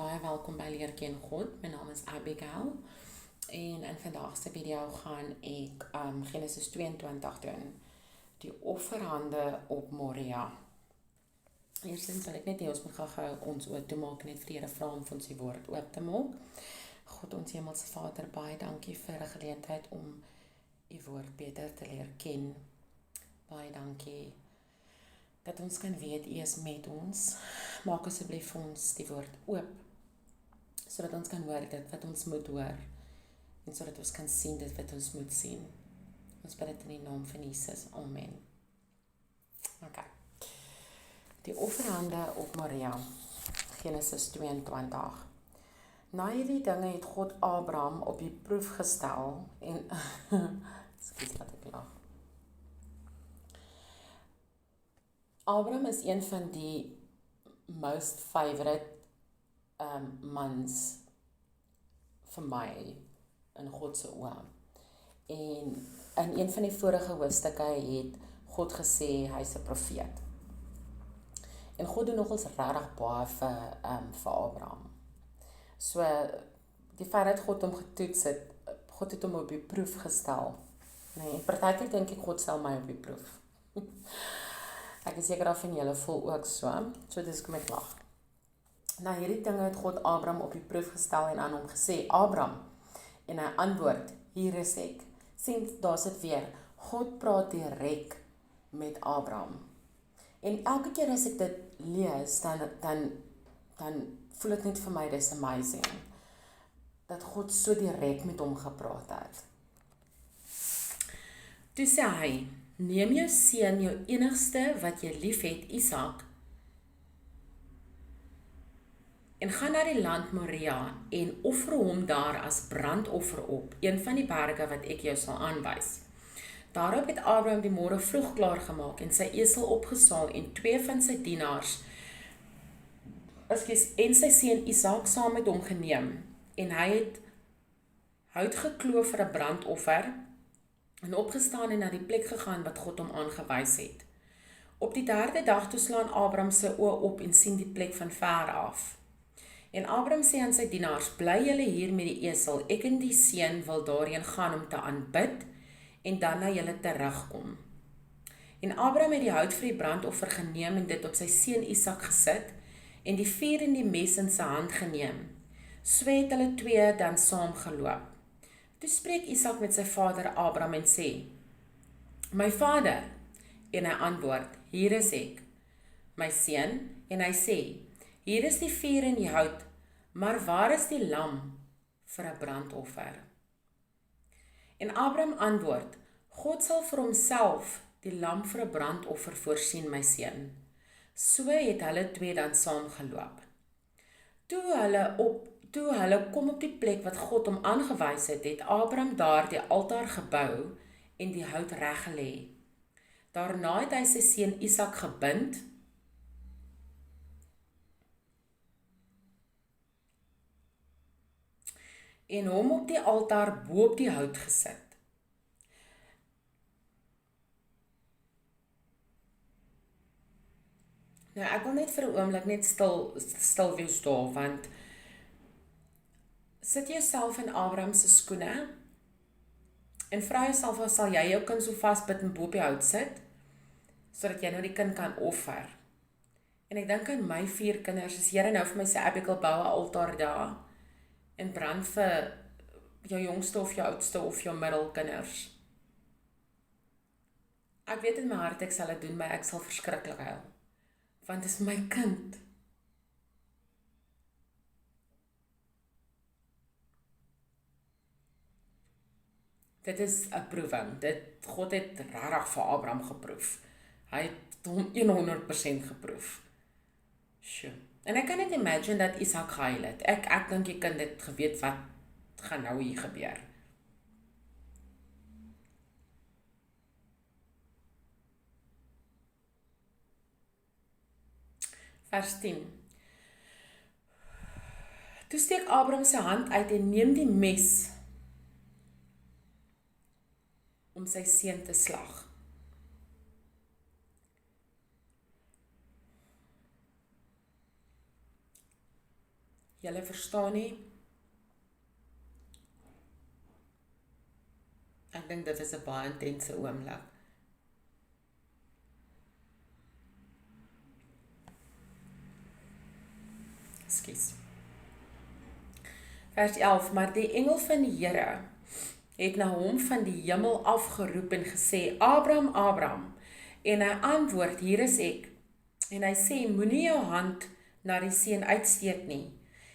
Baie welkom by Leer Ken God. My naam is Abigail en in vandag se video gaan ek Genesis 22 doen. Die offerhande op Moria. Eerstens wil ek net hê ons moet gou ons oop te maak net vir die Here vra om vir ons die woord oop te maak. God, ons hemelse Vader, baie dankie vir 'n geleentheid om u woord beter te leer ken. Baie dankie dat ons kan weet u is met ons. Maak asseblief vir ons die woord oop, sodat ons kan hoor dit wat ons moet hoor, en sodat ons kan sien dit wat ons moet sien. Ons bid dit in die naam van Jesus. Amen. Okay. Die offerhande op Moria, Genesis 22. Na hierdie dinge het God Abraham op die proef gestel en ekskuus dat ek lag. Abraham is een van die most favorite mans vir my in God se oë. En in een van die vorige hoofstukke het God gesê hy's 'n profeet. En God doen nogals regtig baie vir Abraham. So die feit dat God hom getoets het, God het hom op die proef gestel. Nee, partykeer dink ek God stel my op die proef. Ek is seker af en julle voel ook so dis kom ek lag. Na hierdie dinge het God Abraham op die proef gestel en aan hom gesê, Abraham, en hy antwoord, hier is ek. Sien, daar's dit weer, God praat direk met Abraham. En elke keer as ek dit lees, dan voel dit net vir my, dis amazing, dat God so direk met hom gepraat het. Toe sê hy, neem jou seun, jou enigste wat jy lief het, Isak, en gaan na die land Moria en offer hom daar as brandoffer op, een van die berge wat ek jou sal aanwys. Daarop het Abraham die môre vroeg klaar gemaak en sy esel opgesaal en 2 van sy dienaars en sy seun Isak saam met hom geneem, en hy het hout gekloof vir 'n brandoffer en opgestaan en na die plek gegaan wat God hom aangewys het. Op die 3de dag toe slaan Abraham sy oë op en sien die plek van ver af. En Abraham sê aan sy dienaars, bly julle hier met die esel, ek en die seun wil daarheen gaan om te aanbid en dan na julle terugkom. En Abraham het die hout vir die brandoffer geneem en dit op sy seun Isak gesit en die vuur en die mes in sy hand geneem. So het hulle 2 dan saam geloop. Toe spreek Isak met sy vader Abraham en sê, my vader, en hy antwoord, hier is ek, my seun, en hy sê, hier is die vuur en die hout, maar waar is die lam vir 'n brandoffer? En Abraham antwoord, God sal vir homself die lam vir 'n brandoffer voorsien, my seun. So het hulle 2 dan saam geloop. Toe hulle kom op die plek wat God hom aangewys het, het Abraham daar die altaar gebou en die hout reggelê. Daarna het hy sy seun Isak gebind en hom op die altaar bo op die hout gesit. Nou, ek wil net vir 'n oomblik net stil wees daar, want sit jouself in Abraham se skoene en vra jouself, of sal jy jou kind so vasbid en bo op die hout sit, sodat jy nou die kind kan offer. En ek dink aan my 4 kinders, as Here nou vir my sê, Abigail, bou 'n altaar daar, en brand vir jou jongste of jou oudste of jou middelkinders. Ek weet in my hart ek sal dit doen, maar ek sal verskriklik huil. Want dit is my kind. Dit is 'n proewing. God het regtig vir Abraham geproef. Hy het hom 100% geproef. Sjoe. En ek kan net imagine dat Isak gehuil het. Ek dink die kind het geweet wat gaan nou hier gebeur. Vers 10. Toe steek Abraham sy hand uit en neem die mes om sy seun te slag. Julle verstaan nie? Ek dink dit is 'n baie intense oomblik. Ekskuus. Vers 11, maar die engel van die Here het na hom van die hemel afgeroep en gesê, Abraham, Abraham, en hy antwoord, hier is ek, en hy sê, moenie jou hand na die seun uitsteek nie,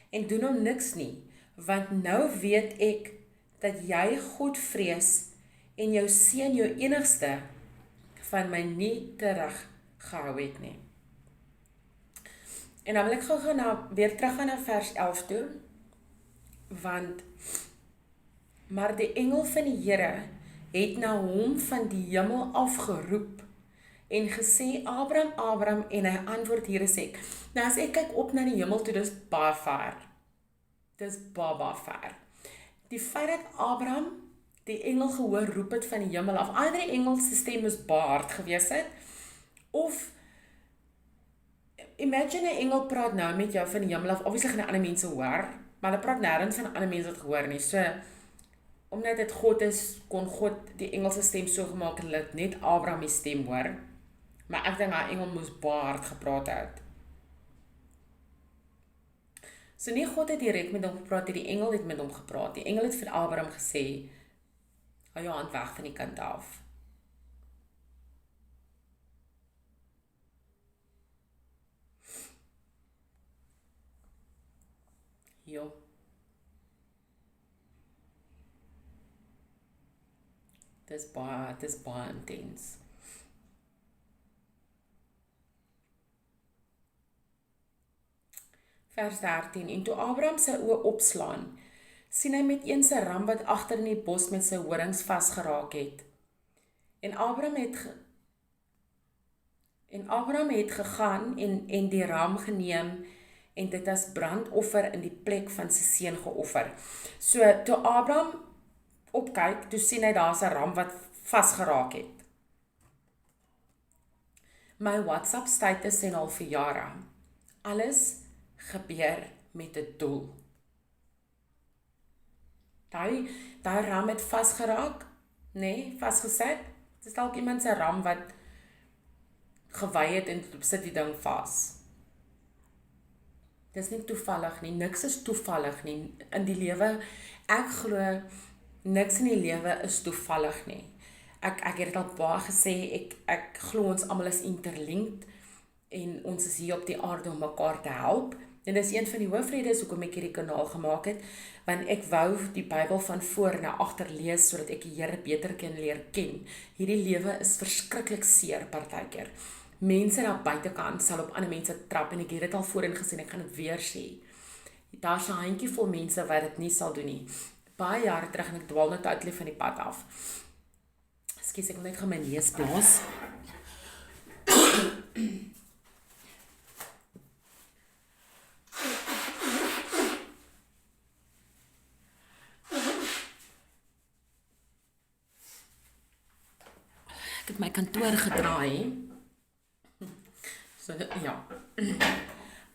en doen hom niks nie, want nou weet ek, dat jy God vrees, en jou seun jou enigste, van my nie teruggehou het nie. En dan wil ek gou weer terug gaan na vers 11 toe, want, maar die engel van die Here het na hom van die hemel afgeroep en gesê, Abraham, Abraham, en hy antwoord, hier is ek. Nou as ek kyk op na die hemel toe, dis baie ver. Dis baie ver. Die feit dat Abraham die engel gehoor roep het van die hemel af, either die engel se stem is baie hard gewees het, of imagine 'n engel praat nou met jou van die hemel af, obviously gaan die ander mense hoor, maar hulle praat nêrens van ander mense wat gehoor nie. So, omdat dit God is, kon God die engelse stem so gemaak en dit net Abraham die stem hoor. Maar ek dink die engel moes baie hard gepraat het. So nie God het direk met hom gepraat, die engel het met hom gepraat. Die engel het vir Abraham gesê, hou jou hand weg van die kant af. Jo. Dis baie intens. Vers 13, en toe Abraham sy oë opslaan, sien hy met een sy ram wat agter in die bos met sy horings vasgeraak het. En Abraham het gegaan en die ram geneem en dit as brandoffer in die plek van sy seun geoffer. So, toe Abraham opkyk, toe sien hy daar's 'n ram wat vasgeraak het. My WhatsApp status sê al vir jare, alles gebeur met 'n doel. Daai ram het vasgeraak, vasgesit. Dit is dalk iemand se ram wat gewy het en sit die ding vas. Dis nie toevallig nie, niks is toevallig nie. In die lewe, ek glo, niks in die lewe is toevallig nie. Ek het dit al baie gesê, ek glo ons almal is interlinked, en ons is hier op die aarde om mekaar te help. En dis een van die hoofredes hoekom ek hierdie kanaal gemaak het, want ek wou die Bybel van voor na agter lees, sodat ek die Here beter kan leer ken. Hierdie lewe is verskriklik seer partykeer. Mense daar buitekant sal op ander mense trap, en ek het dit al voorheen gesien, ek gaan dit weer sê. Daar's 'n handjievol mense wat dit nie sal doen nie. Baie jare terug, en ek dwaal nou totally van die pad af. Ekskuus, ek wil net gaan my neus blaas. Ek het my kantoor gedraai. So, ja.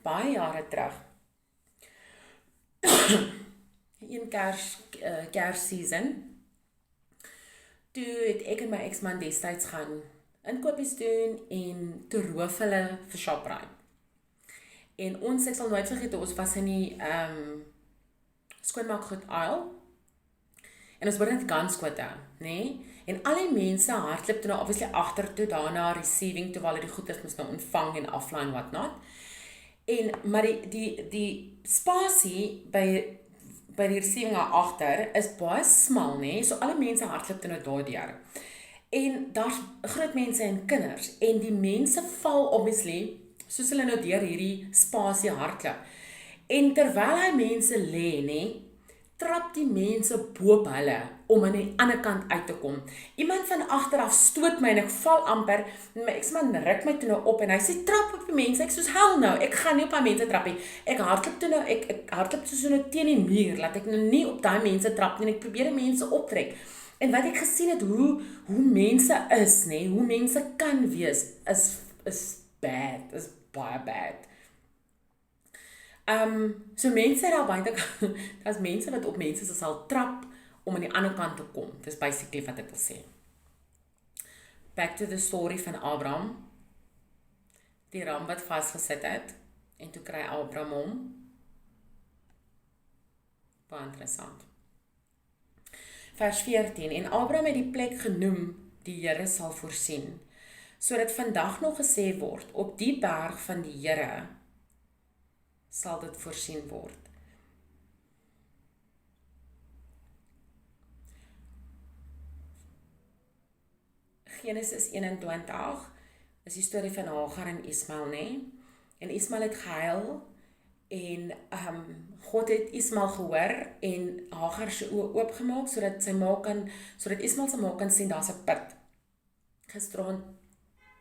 Baie jare terug. In Kersseason. Toe het ek en my ex-man destyds gaan inkopies doen en toe roof hulle vir Shoprite. En ek sal nooit vergeet, ons was in die skoonmaakgoed aisle. En ons word net gunskote, nee? En al die mense hardloop toe nou obviously agter toe daarna receiving toe, waar hulle die goeders moes nou ontvang en aflaai en wat not. Maar die spasie by die receiving agter is baie smal, nee? So alle mense hardloop toe nou daardeur. En daar's groot mense en kinders, en die mense val obviously, soos hulle nou deur hierdie spasie hardloop. En terwyl hy mense lê, nee, trap die mense boop hulle om aan die ander kant uit te kom. Iemand van agteraf stoot my en ek val amper, en my ex-man ruk my toe nou op en hy sê trap op die mense. Ek soos hel nou, ek gaan nie op die mense trap nie. Ek hardloop toe nou, ek hardloop so nou teen die muur, laat ek nou nie op daai mense trap nie, en ek probeer die mense optrek. En wat ek gesien het, hoe mense is, nee, hoe mense kan wees, is bad, is baie bad. So mense daar buite, daar's mense wat op mense se sal trap om aan die ander kant te kom. Dis basically wat ek wil sê. Back to the story van Abraham. Die ram wat vasgesit het, en toe kry Abraham hom. Baie interessant. Vers 14, en Abraham het die plek genoem, die Here sal voorsien, sodat vandag nog gesê word, op die berg van die Here sal dit voorsien word. Genesis 21 is die storie van Hagar en Ismael, nee? En Ismael het gehuil, en God het Ismael gehoor, en Hagar se oë oopgemaak, sodat Ismael se maak kan sien, daar's 'n put.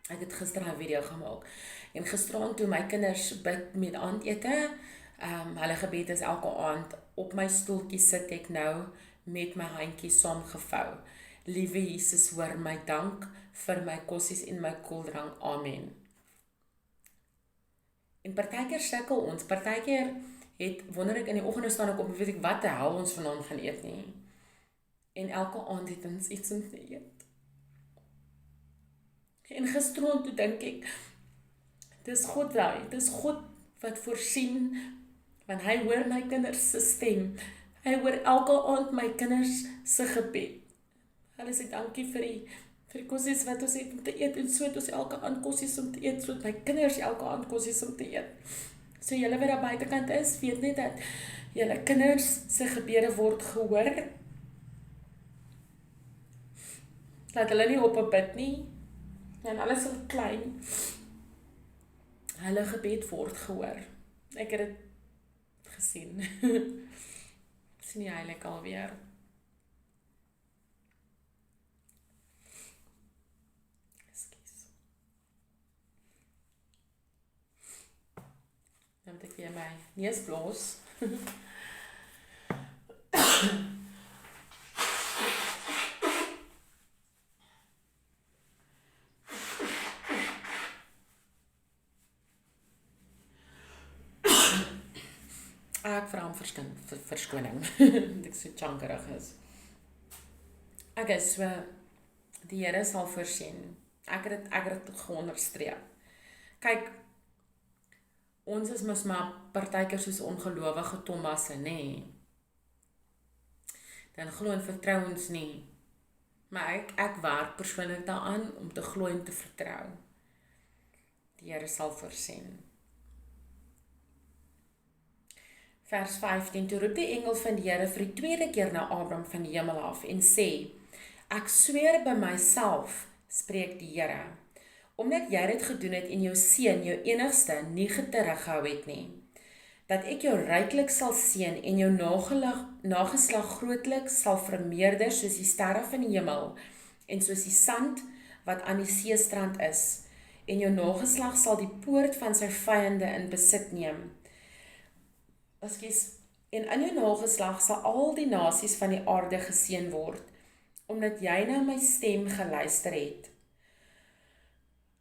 Ek het gister 'n video gemaak, en gisteraan toe my kinders bid met aandete, hulle gebed is elke aand, op my stoeltjie sit ek nou, met my handjie saamgevou. Liewe Jesus, hoor my dank, vir my kossies en my koeldrank, amen. En partykeer sukkel ons, partykeer wonder ek in die oggende staan ek op, weet ek wat die hel ons vanaand gaan eet nie. En elke aand het ons iets om te eet. En gisterond toe dink ek, dis God wat voorsien, want hy hoor my kinders se stem. Hy hoor elke aand my kinders se gebed. Hulle sê dankie vir die kossies wat ons het om te eet, en so het ons elke aand kossies om te eet, so het my kinders elke aand kossies om te eet. So julle wat daar buitekant is, weet net dat julle kinders se gebede word gehoor, dat hulle nie op 'n bid nie, en alles is klein, hulle gebed word gehoor. Ek het dit gesien. Sien jy heilig alweer? Dan moet ek weer my neus blaas. Ek vra hom verskoning, dat ek so chankerig is. Okay, so, die Here sal voorsien. Ek het dit geonderstreep. Kyk, ons is mos maar partykeer soos ongelowige Thomasse, nê? Dan glo en vertrou ons nie. Maar ek werk persoonlik daaraan om te glo en te vertrou. Die Here sal voorsien. Vers 15, toe roep die engel van die Here vir die tweede keer na Abraham van die hemel af en sê, ek sweer by myself, spreek die Here, omdat jy dit gedoen het en jou seun, jou enigste, nie teruggehou het nie, dat ek jou ryklik sal seën en jou nageslag grootlik sal vermeerder soos die sterre van die hemel en soos die sand wat aan die seestrand is, en jou nageslag sal die poort van sy vyande in besit neem. En in jou nageslag sal al die nasies van die aarde geseën word, omdat jy na my stem geluister het.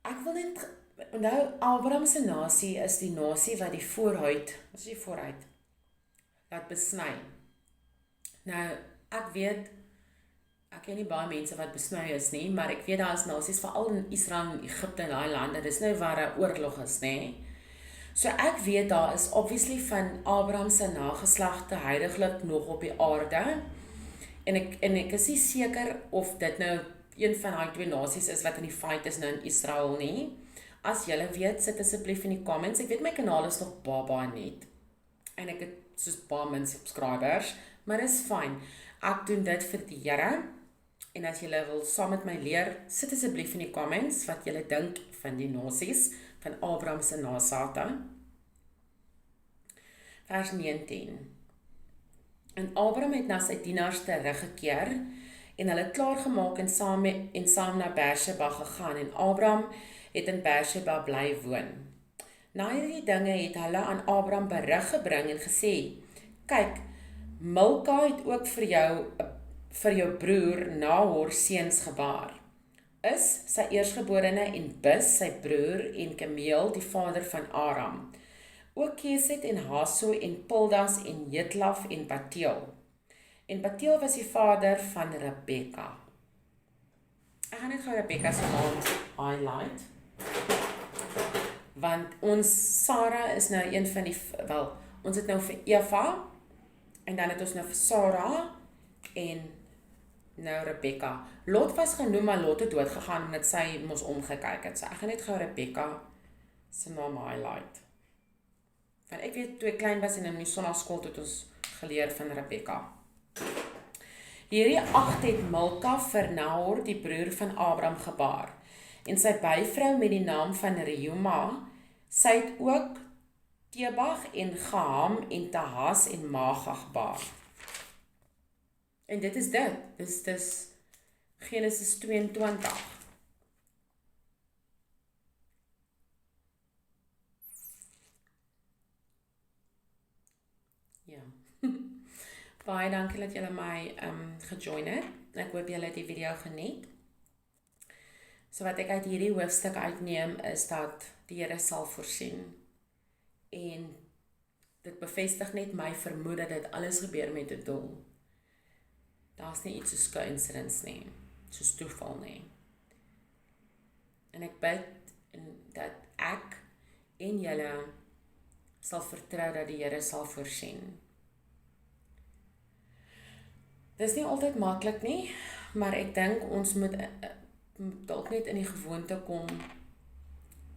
Ek wil net, nou Abraham se nasie is die nasie wat die voorhuid, laat besny. Nou, ek ken nie baie mense wat besny is nie, maar ek weet daar is nasies, veral in Israel en Egypte en daai lande, dis nou waar 'n oorlog is, nê? So ek weet daar is obviously van Abraham se nageslagte heiliglik nog op die aarde, en ek is nie seker of dit nou een van die twee nasies is wat in die fight is nou in Israel nie. As julle weet, sit asseblief in die comments. Ek weet my kanaal is nog baie net, en ek het soos baie min subscribers, maar dis fyn. Ek doen dit vir die Here, en as julle wil saam met my leer, sit asseblief in die comments wat julle dink van die nasies, van Abraham se nasate. Vers 19. En Abraham het na sy dienaars teruggekeer, en hulle klaargemaak en saam na Beersheba gegaan, en Abraham het in Beersheba bly woon. Na hierdie dinge het hulle aan Abraham berig gebring en gesê, kyk, Milka het ook vir jou broer Nahor seuns gebaar. Is sy eersgeborene en Bus sy broer en Kemeel die vader van Aram. ook Keset en Haso en Pildas en Jitlaf en Bateel. En Bateel was die vader van Rebekka. Ek gaan net gou Rebekka se naam highlight. Want ons Sarah is nou een van die, ons het nou vir Eva, en dan het ons nou vir Sarah, en nou Rebekka. Lot was genoem, maar Lot het doodgegaan, omdat sy mos omgekyk het. So ek gaan net gou Rebekka se naam highlight. Want ek weet, toe ek klein was en in die sonnaskool het ons geleer van Rebekka. Hierdie 8 het Milka vir Nahor, die broer van Abraham, gebaar. En sy byvrou met die naam van Reuma, sy het ook Tebag en Gaham en Tahas en Maga gebaar. En dit is dit. Dis Genesis 22. Ja. Baie dankie dat julle my gejoin het. Ek hoop julle het die video geniet. So wat ek uit hierdie hoofstuk uitneem is dat die Here sal voorsien. En dit bevestig net my vermoed dat dit alles gebeur met 'n doel. Daar's nie iets soos coincidence nie, soos toeval nie. En ek bid dat ek en julle sal vertrou dat die Here sal voorsien. Dis nie altyd maklik nie, maar ek dink ons moet dalk net in die gewoonte kom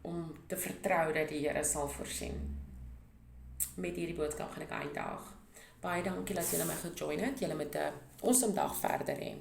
om te vertrou dat die Here sal voorsien. Met hierdie boodskap gaan ek eindig. Baie dankie dat julle my gejoin het. Julle moet 'n awesome dag verder hê.